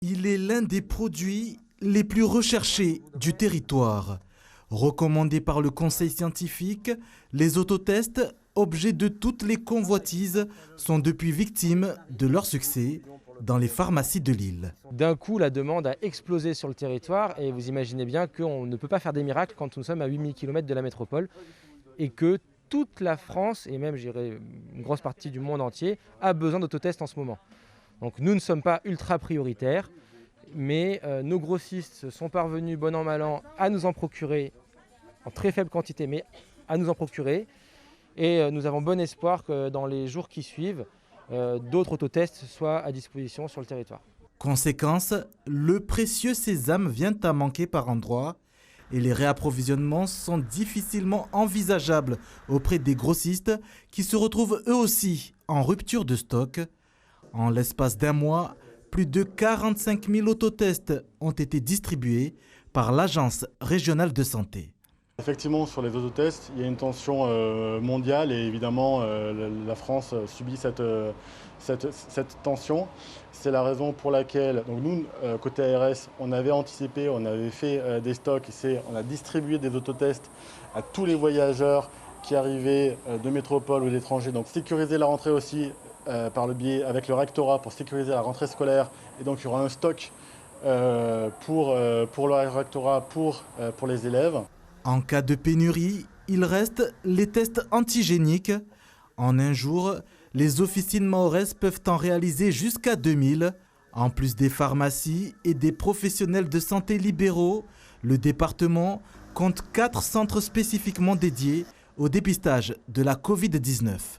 Il est l'un des produits les plus recherchés du territoire. Recommandé par le conseil scientifique, les autotests, objets de toutes les convoitises, sont depuis victimes de leur succès dans les pharmacies de l'île. D'un coup, la demande a explosé sur le territoire et vous imaginez bien qu'on ne peut pas faire des miracles quand nous sommes à 8000 km de la métropole et que toute la France, et même une grosse partie du monde entier, a besoin d'autotests en ce moment. Donc nous ne sommes pas ultra prioritaires, mais nos grossistes sont parvenus, bon an mal an, à nous en procurer, en très faible quantité, mais à nous en procurer. Et nous avons bon espoir que dans les jours qui suivent, d'autres autotests soient à disposition sur le territoire. Conséquence, le précieux sésame vient à manquer par endroits et les réapprovisionnements sont difficilement envisageables auprès des grossistes qui se retrouvent eux aussi en rupture de stock. En l'espace d'un mois, plus de 45 000 autotests ont été distribués par l'Agence régionale de santé. Effectivement, sur les autotests, il y a une tension mondiale et évidemment la France subit cette tension. C'est la raison pour laquelle, donc nous, côté ARS, on avait anticipé, on avait fait des stocks, on a distribué des autotests à tous les voyageurs qui arrivaient de métropole ou d'étrangers. Donc sécuriser la rentrée aussi par le biais avec le rectorat pour sécuriser la rentrée scolaire. Et donc il y aura un stock pour le rectorat, pour les élèves. En cas de pénurie, il reste les tests antigéniques. En un jour, les officines mahoraises peuvent en réaliser jusqu'à 2000. En plus des pharmacies et des professionnels de santé libéraux, le département compte 4 centres spécifiquement dédiés au dépistage de la Covid-19.